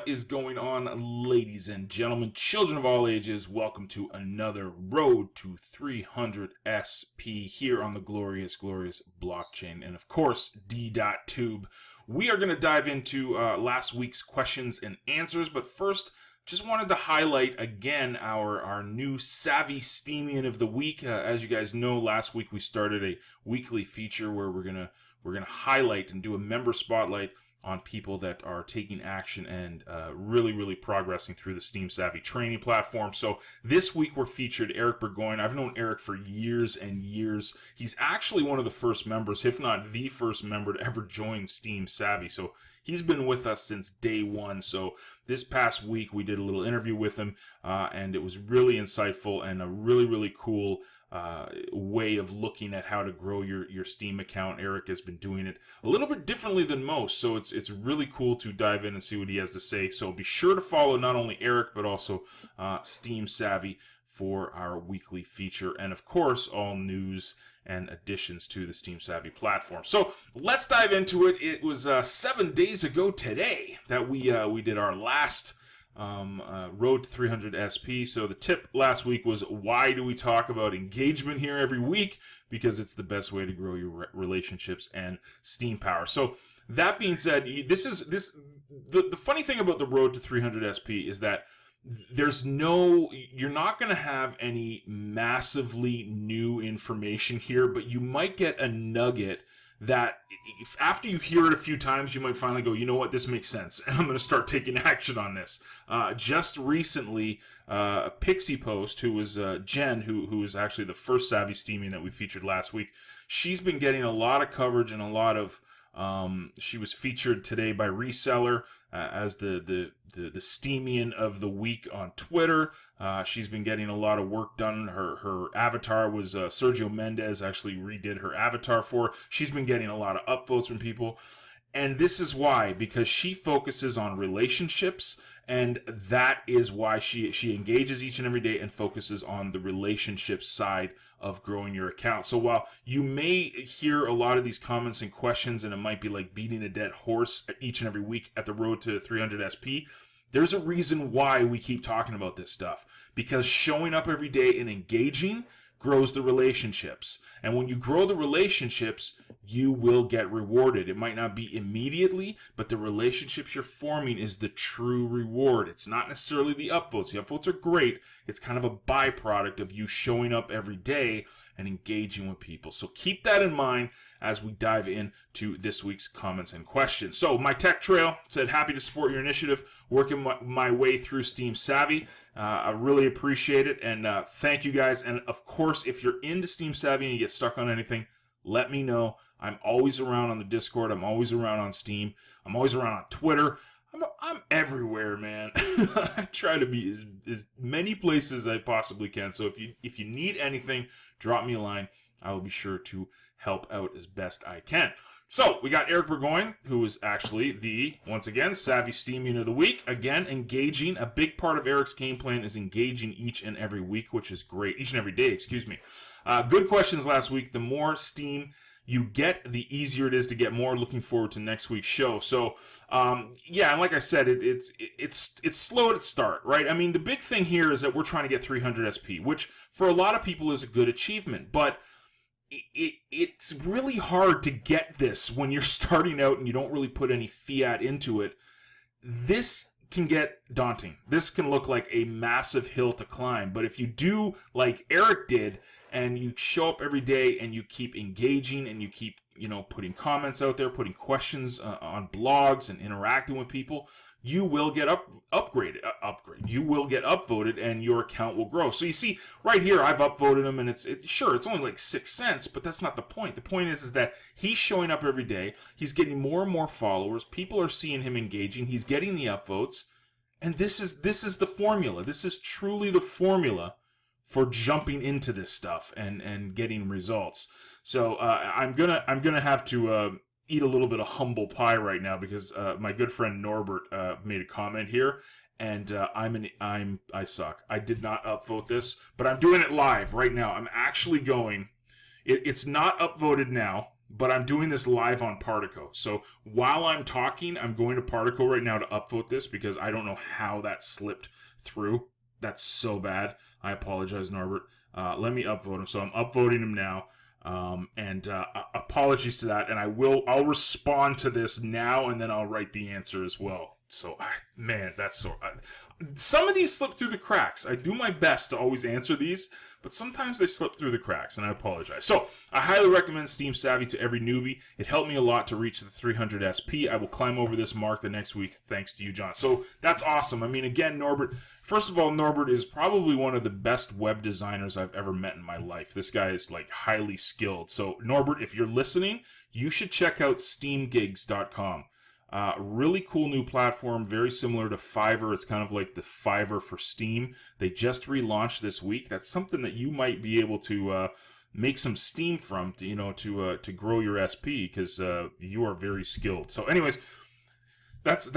What is going on, ladies and gentlemen, children of all ages? Welcome to another Road to 300 SP here on the glorious blockchain, and of course, D.Tube. We are going to dive into last week's questions and answers, but first, just wanted to highlight again our new Savvy Steemian of the week. As you guys know, last week we started a weekly feature where we're gonna highlight and do a member spotlight on people that are taking action and really progressing through the SteemSavvy training platform. So this week we're featured Eric Burgoyne. I've known Eric for years and years. He's actually one of the first members, if not the first member to ever join SteemSavvy. So he's been with us since day one. So this past week we did a little interview with him, and it was really insightful and a really cool way of looking at how to grow your Steem account. Eric has been doing it a little bit differently than most, so it's really cool to dive in and see what he has to say. So be sure to follow not only Eric but also SteemSavvy for our weekly feature, and of course all news and additions to the SteemSavvy platform. So let's dive into it. It was 7 days ago today that we did our last Road to 300 SP. So the tip last week was, why do we talk about engagement here every week? Because it's the best way to grow your relationships and Steem Power. So that being said, the funny thing about the Road to 300 SP is that you're not going to have any massively new information here, but you might get a nugget that after you hear it a few times, you might finally go, you know what, this makes sense, and I'm going to start taking action on this. Just recently, Pixie Post, who was Jen, who was actually the first Savvy Steemian that we featured last week, she's been getting a lot of coverage and a lot of she was featured today by Reseller as the Steemian of the week on Twitter. She's been getting a lot of work done. Her avatar was Sergio Mendez actually redid her avatar for her. She's been getting a lot of upvotes from people. And this is why, because she focuses on relationships, and that is why she engages each and every day and focuses on the relationship side of growing your account. So while you may hear a lot of these comments and questions, and it might be like beating a dead horse each and every week at the Road to 300 SP, there's a reason why we keep talking about this stuff. Because showing up every day and engaging grows the relationships. And when you grow the relationships, you will get rewarded. It might not be immediately, but the relationships you're forming is the true reward. It's not necessarily the upvotes. The upvotes are great. It's kind of a byproduct of you showing up every day and engaging with people. So keep that in mind as we dive into this week's comments and questions. So my tech trail said, happy to support your initiative, working my way through SteemSavvy. I really appreciate it, and thank you guys. And of course, if you're into SteemSavvy and you get stuck on anything, let me know. I'm always around on the Discord. I'm always around on Steem. I'm always around on Twitter. I'm everywhere, man. I try to be as many places as I possibly can. So if you need anything, drop me a line. I will be sure to help out as best I can. So we got Eric Burgoyne, who is actually the, once again, Savvy Steemian of the week. Again, engaging. A big part of Eric's game plan is engaging each and every week, which is great. Each and every day, excuse me. Good questions last week. The more Steem you get, the easier it is to get more. Looking forward to next week's show. So, yeah, and like I said, it's slow to start, right? I mean, the big thing here is that we're trying to get 300 SP, which for a lot of people is a good achievement, but it's really hard to get this when you're starting out and you don't really put any fiat into it. This can get daunting. This can look like a massive hill to climb, but if you do like Eric did, and you show up every day and you keep engaging and you keep, putting comments out there, putting questions on blogs and interacting with people, you will get upgraded. You will get upvoted and your account will grow. So you see right here, I've upvoted him, and it's only like 6 cents, but that's not the point. The point is that he's showing up every day. He's getting more and more followers. People are seeing him engaging. He's getting the upvotes. And this is the formula. This is truly the formula for jumping into this stuff and getting results. So I'm gonna have to eat a little bit of humble pie right now, because my good friend Norbert made a comment here, and I suck. I did not upvote this, but I'm doing it live right now. I'm actually going. It's not upvoted now. but I'm doing this live on Partico. So while I'm talking, I'm going to Partico right now to upvote this because I don't know how that slipped through. That's so bad. I apologize, Norbert. Let me upvote him. So I'm upvoting him now. Apologies to that. And I'll respond to this now, and then I'll write the answer as well. So, man, that's so... some of these slip through the cracks. I do my best to always answer these, but sometimes they slip through the cracks, and I apologize. So, I highly recommend SteemSavvy to every newbie. It helped me a lot to reach the 300 SP. I will climb over this mark the next week, thanks to you, John. So, that's awesome. I mean, again, Norbert, first of all, Norbert is probably one of the best web designers I've ever met in my life. This guy is, like, highly skilled. So, Norbert, if you're listening, you should check out steamgigs.com. Really cool new platform, very similar to Fiverr. It's kind of like the Fiverr for Steam. They just relaunched this week. That's something that you might be able to make some steam from, to grow your SP, because you are very skilled. So, anyways, that's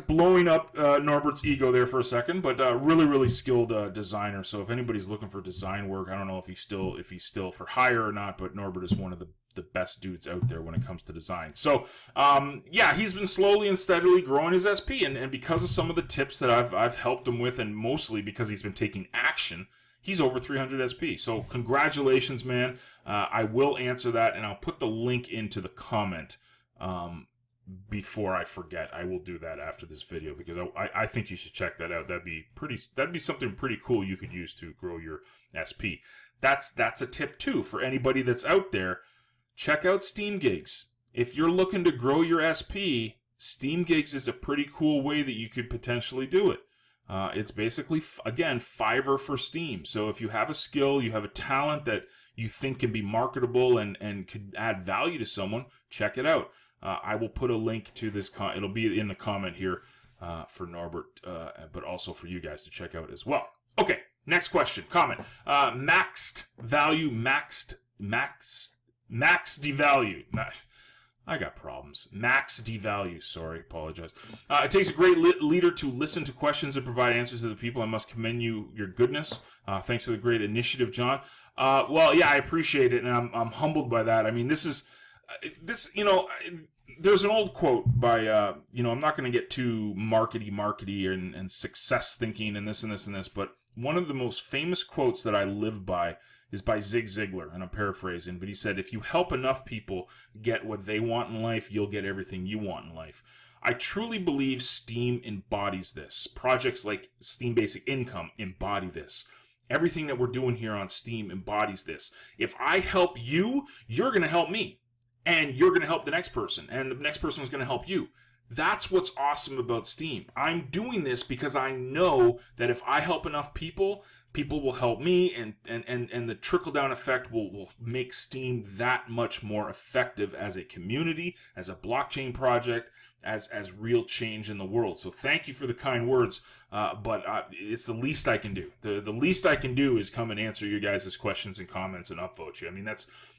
blowing up Norbert's ego there for a second, but really skilled designer. So if anybody's looking for design work, I don't know if he's still for hire or not, but Norbert is one of the best dudes out there when it comes to design. So yeah, he's been slowly and steadily growing his SP, and because of some of the tips that I've helped him with, and mostly because he's been taking action, he's over 300 SP. So congratulations, man. I will answer that, and I'll put the link into the comment before I forget. I will do that after this video, because I think you should check that out. That'd be something pretty cool you could use to grow your SP. That's a tip too for anybody that's out there. Check out Steem Gigs. If you're looking to grow your SP, Steem Gigs is a pretty cool way that you could potentially do it. It's basically, again, Fiverr for Steam. So if you have a skill, you have a talent that you think can be marketable and could add value to someone, check it out. I will put a link to this. It'll be in the comment here for Norbert, but also for you guys to check out as well. Okay, next question, comment. Maxed value, max devalue. I got problems. Max devalue. Sorry, apologize. It takes a great leader to listen to questions and provide answers to the people. I must commend your goodness. Thanks for the great initiative, John. Well, yeah, I appreciate it, and I'm humbled by that. I mean, this, there's an old quote by, I'm not going to get too markety and success thinking and this, but one of the most famous quotes that I live by is by Zig Ziglar, and I'm paraphrasing, but he said, if you help enough people get what they want in life, you'll get everything you want in life. I truly believe Steem embodies this. Projects like Steem Basic Income embody this. Everything that we're doing here on Steem embodies this. If I help you, you're going to help me. And you're going to help the next person. And the next person is going to help you. That's what's awesome about Steem. I'm doing this because I know that if I help enough people, people will help me, and the trickle-down effect will make Steem that much more effective as a community, as a blockchain project, as real change in the world. So thank you for the kind words, but it's the least I can do. The least I can do is come and answer you guys' questions and comments and upvote you. I mean,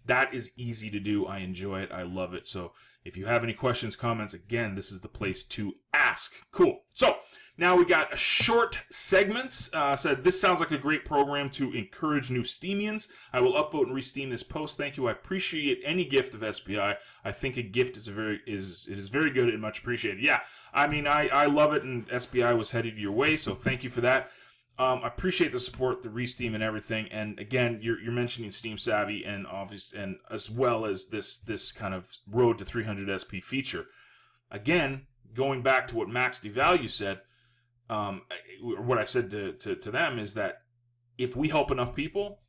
that is easy to do. I enjoy it. I love it. So if you have any questions, comments, again, this is the place to ask. Cool. So now we got a short segments. Said, this sounds like a great program to encourage new Steemians. I will upvote and re-steam this post. Thank you. I appreciate any gift of SPI. I think a gift is very good and much appreciated. Yeah, I mean, I love it, and SPI was headed your way, so thank you for that. I appreciate the support, the re-steam, and everything. And again, you're mentioning SteemSavvy, and as well as this kind of road to 300 SP feature. Again, going back to what Max Devalue said. What I said to them is that if we help enough people,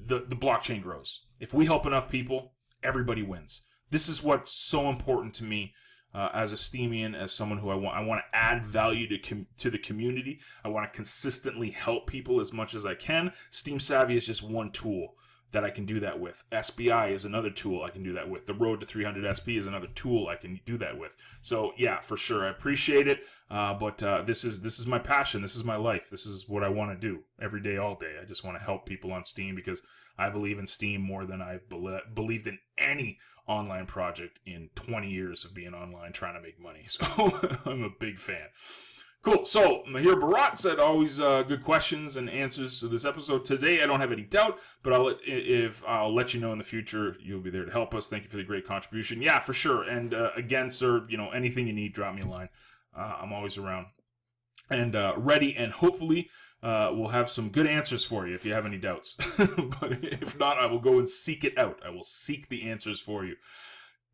the blockchain grows. If we help enough people, everybody wins. This is what's so important to me as a Steemian, as someone who I want to add value to the community. I want to consistently help people as much as I can. SteemSavvy is just one tool that I can do that with. SBI is another tool I can do that with. The road to 300 SP is another tool I can do that with. So yeah, for sure, I appreciate it. But this is my passion. This is my life. This is what I want to do every day, all day. I just want to help people on Steem because I believe in Steem more than I've believed in any online project in 20 years of being online trying to make money. So I'm a big fan. Cool. So Mahir Barat said, always good questions and answers to this episode. Today, I don't have any doubt, but I'll let you know in the future. You'll be there to help us. Thank you for the great contribution. Yeah, for sure. And again, sir, anything you need, drop me a line. I'm always around and ready. And hopefully, we'll have some good answers for you if you have any doubts. But if not, I will go and seek it out. I will seek the answers for you.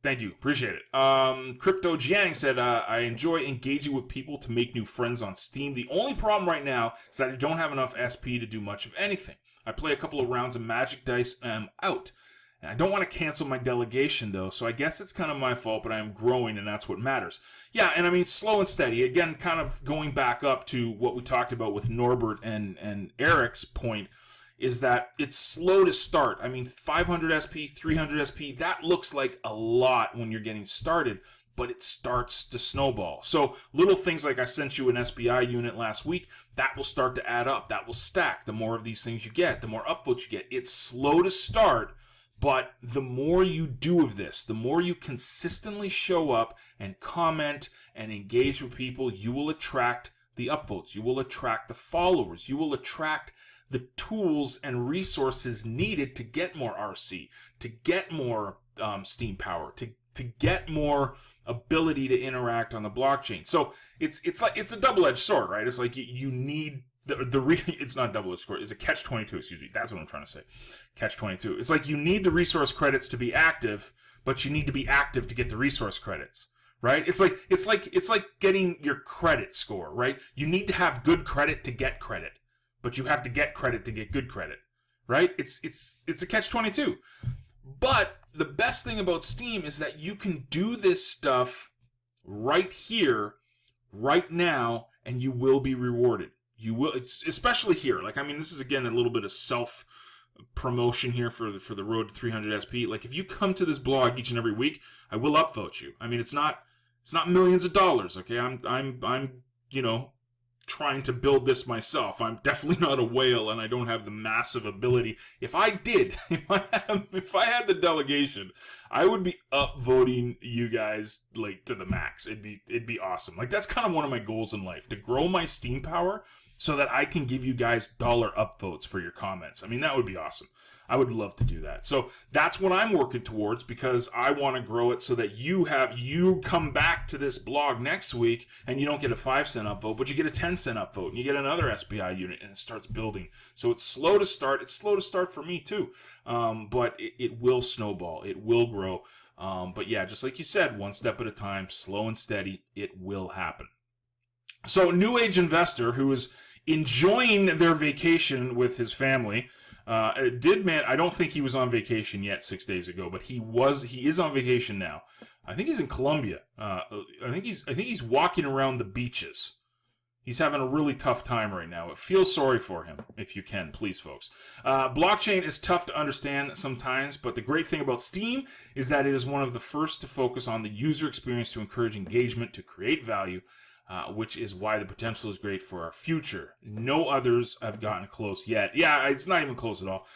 Thank you. Appreciate it. Crypto Jiang said, I enjoy engaging with people to make new friends on Steam. The only problem right now is that I don't have enough SP to do much of anything. I play a couple of rounds of Magic Dice and I'm out. And I don't want to cancel my delegation, though, so I guess it's kind of my fault, but I am growing, and that's what matters. Yeah, and I mean, slow and steady. Again, kind of going back up to what we talked about with Norbert and Eric's point, is that it's slow to start. I mean, 500 SP, 300 SP, that looks like a lot when you're getting started, but it starts to snowball. So little things like I sent you an SBI unit last week, that will start to add up. That will stack. The more of these things you get, the more upvotes you get. It's slow to start, but the more you do of this, the more you consistently show up and comment and engage with people, you will attract the upvotes. You will attract the followers. You will attract the tools and resources needed to get more RC, to get more Steem Power, to get more ability to interact on the blockchain. So it's a double-edged sword, right? It's like you need it's not double-edged sword. It's a catch-22. Excuse me. That's what I'm trying to say. Catch-22. It's like you need the resource credits to be active, but you need to be active to get the resource credits. Right? It's like getting your credit score, right? You need to have good credit to get credit. But you have to get credit to get good credit, right? It's a catch-22. But the best thing about Steem is that you can do this stuff right here, right now, and you will be rewarded. You will, it's especially here. Like, I mean, this is again a little bit of self promotion here for the road to 300 SP. Like, if you come to this blog each and every week, I will upvote you. I mean, it's not millions of dollars. Okay, I'm trying to build this myself. I'm definitely not a whale, and I don't have the massive ability. If I had the delegation, I would be upvoting you guys like to the max. It'd be awesome. Like, that's kind of one of my goals in life, to grow my Steem Power so that I can give you guys dollar upvotes for your comments. I mean, that would be awesome. I would love to do that. So that's what I'm working towards, because I want to grow it so that you come back to this blog next week and you don't get a 5-cent upvote, but you get a 10-cent upvote and you get another SBI unit, and it starts building. So it's slow to start. It's slow to start for me too. But it will snowball. It will grow. But yeah, just like you said, one step at a time, slow and steady, it will happen. So New Age Investor, who is enjoying their vacation with his family, I don't think he was on vacation yet 6 days ago, but he is on vacation now. I think he's in Colombia. I think he's walking around the beaches. He's having a really tough time right now. Feel sorry for him if you can, please, folks. Blockchain is tough to understand sometimes, but the great thing about Steem is that it is one of the first to focus on the user experience to encourage engagement, to create value, which is why the potential is great for our future. No others have gotten close yet. Yeah, it's not even close at all.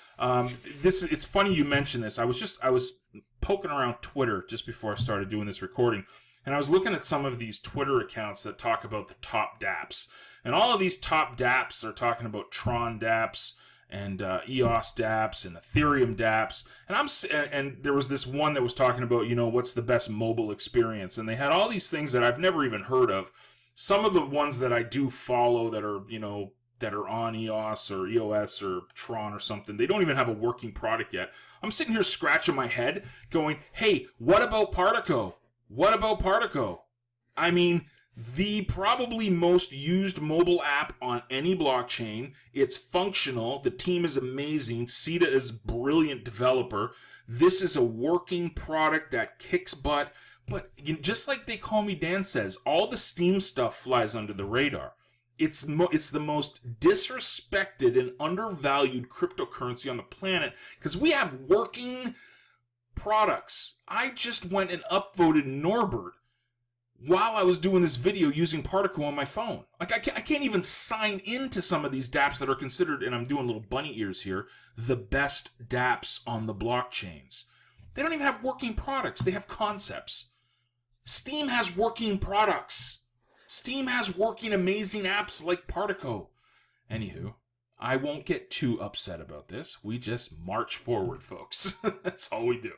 It's funny you mentioned this. I was poking around Twitter just before I started doing this recording, and I was looking at some of these Twitter accounts that talk about the top dApps. And all of these top dApps are talking about Tron dApps and EOS dApps and Ethereum dApps. And there was this one that was talking about, what's the best mobile experience. And they had all these things that I've never even heard of. Some of the ones that I do follow that are on EOS or EOS or Tron or something, they don't even have a working product yet. I'm sitting here scratching my head going, hey, what about Partico? What about Partico? I mean, the probably most used mobile app on any blockchain. It's functional. The team is amazing. Sita is a brilliant developer. This is a working product that kicks butt. But just like They Call Me Dan says, all the Steem stuff flies under the radar. It's the most disrespected and undervalued cryptocurrency on the planet because we have working products. I just went and upvoted Norbert while I was doing this video using Particle on my phone. Like, I can't even sign into some of these dApps that are considered, and I'm doing little bunny ears here, the best dApps on the blockchains. They don't even have working products. They have concepts. Steem has working products. Steem has working amazing apps like Partico. Anywho, I won't get too upset about this. We just march forward, folks. That's all we do.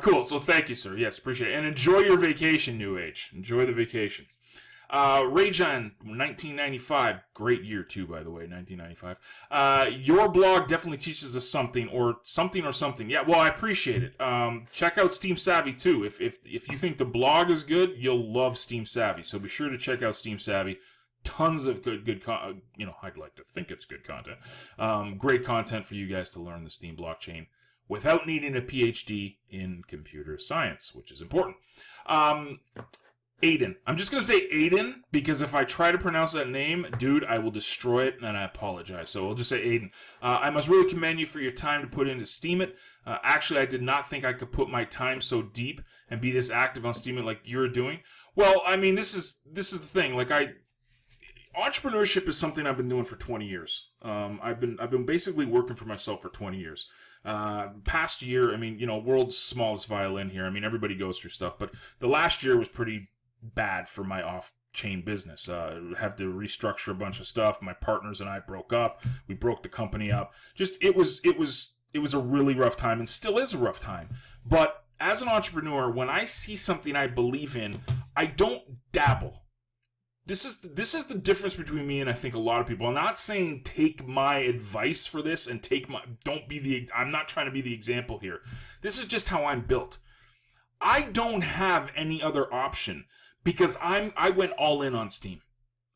Cool. So thank you, sir. Yes, appreciate it. And enjoy your vacation, New Age. Enjoy the vacation. Rayjan, 1995. Great year, too, by the way, 1995. Your blog definitely teaches us something. Yeah, well, I appreciate it. Check out SteemSavvy, too. If you think the blog is good, you'll love SteemSavvy. So be sure to check out SteemSavvy. Tons of good I'd like to think it's good content. Great content for you guys to learn the Steem blockchain without needing a PhD in computer science, which is important. Aiden. I'm just going to say Aiden, because if I try to pronounce that name, dude, I will destroy it, and I apologize. So I'll just say Aiden. I must really commend you for your time to put into Steem it. Actually, I did not think I could put my time so deep and be this active on Steem it like you're doing. Well, I mean, this is the thing. Like, entrepreneurship is something I've been doing for 20 years. I've been basically working for myself for 20 years. Past year, I mean, world's smallest violin here. I mean, everybody goes through stuff, but the last year was pretty bad for my off-chain business. Have to restructure a bunch of stuff. My partners and I broke up. We broke the company up. Just it was a really rough time, and still is a rough time. But as an entrepreneur, when I see something I believe in, I don't dabble. This is the difference between me and I think a lot of people. I'm not saying take my advice for this and I'm not trying to be the example here. This is just how I'm built. I don't have any other option because I went all in on Steem.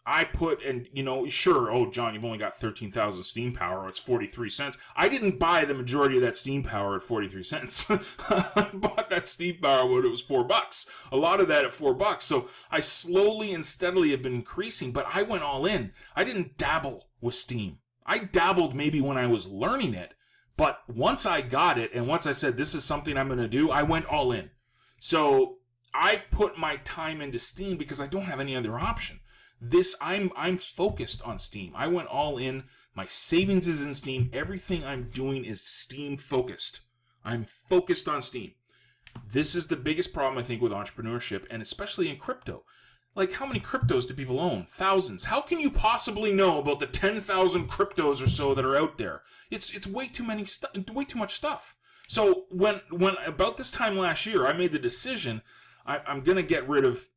I put, and sure, oh, John, you've only got 13,000 Steem Power, it's 43 cents. I didn't buy the majority of that Steem Power at 43 cents. I bought that Steem Power when it was $4. A lot of that at $4. So I slowly and steadily have been increasing, but I went all in. I didn't dabble with Steem. I dabbled maybe when I was learning it, but once I got it, and once I said, this is something I'm going to do, I went all in. So I put my time into Steem because I don't have any other option. I'm focused on Steem. I went all in. My savings is in Steem. Everything I'm doing is Steem focused. I'm focused on Steem. This is the biggest problem, I think, with entrepreneurship, and especially in crypto. Like, how many cryptos do people own? Thousands. How can you possibly know about the 10,000 cryptos or so that are out there? It's way too much stuff. So when about this time last year, I made the decision I'm going to get rid of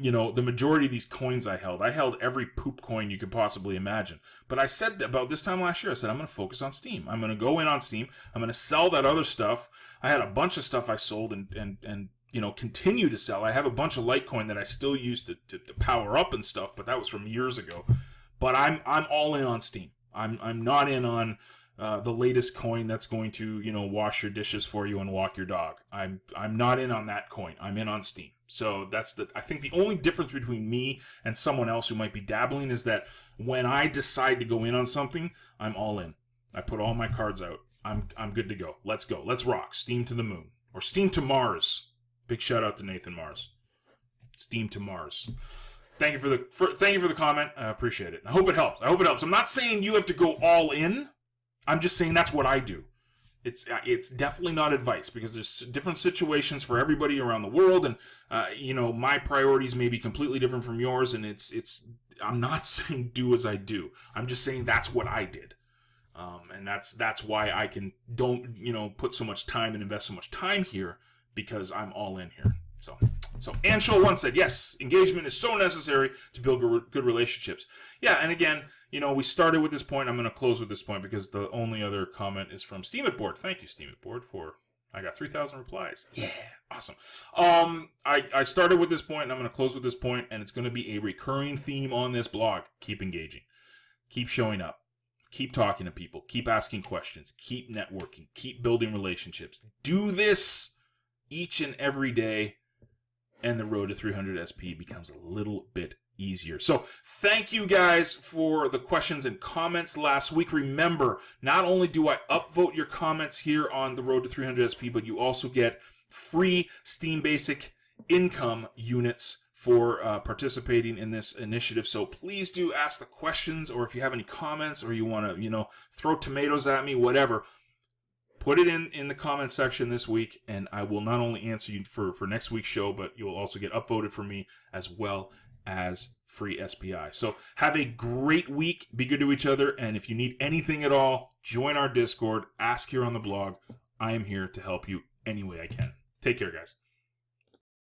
the majority of these coins I held. I held every poop coin you could possibly imagine. But I said about this time last year, I said, I'm going to focus on Steem. I'm going to go in on Steem. I'm going to sell that other stuff. I had a bunch of stuff I sold and continue to sell. I have a bunch of Litecoin that I still use to power up and stuff, but that was from years ago. But I'm all in on Steem. I'm not in on the latest coin that's going to wash your dishes for you and walk your dog. I'm not in on that coin. I'm in on Steem. So I think the only difference between me and someone else who might be dabbling is that when I decide to go in on something, I'm all in. I put all my cards out. I'm good to go. Let's go. Let's rock. Steem to the moon. Or Steem to Mars. Big shout out to Nathan Mars. Steem to Mars. Thank you for the comment. I appreciate it. I hope it helps. I'm not saying you have to go all in. I'm just saying that's what I do. It's definitely not advice because there's different situations for everybody around the world, and my priorities may be completely different from yours. And I'm not saying do as I do. I'm just saying that's what I did, and that's why I don't put so much time and invest so much time here because I'm all in here. So Anshul once said, yes, engagement is so necessary to build good relationships. Yeah, and again, we started with this point. I'm going to close with this point because the only other comment is from Steem It Board. Thank you, Steem It Board, I got 3,000 replies. Yeah, awesome. I started with this point, and I'm going to close with this point, and it's going to be a recurring theme on this blog. Keep engaging. Keep showing up. Keep talking to people. Keep asking questions. Keep networking. Keep building relationships. Do this each and every day, and the road to 300 SP becomes a little bit easier. So thank you guys for the questions and comments last week. Remember, not only do I upvote your comments here on the road to 300 SP, but you also get free Steem Basic income units for participating in this initiative. So please do ask the questions, or if you have any comments or you want to, throw tomatoes at me, whatever, put it in the comment section this week, and I will not only answer you for next week's show, but you'll also get upvoted for me as well as free SPI. So have a great week. Be good to each other. And if you need anything at all, join our Discord. Ask here on the blog. I am here to help you any way I can. Take care, guys.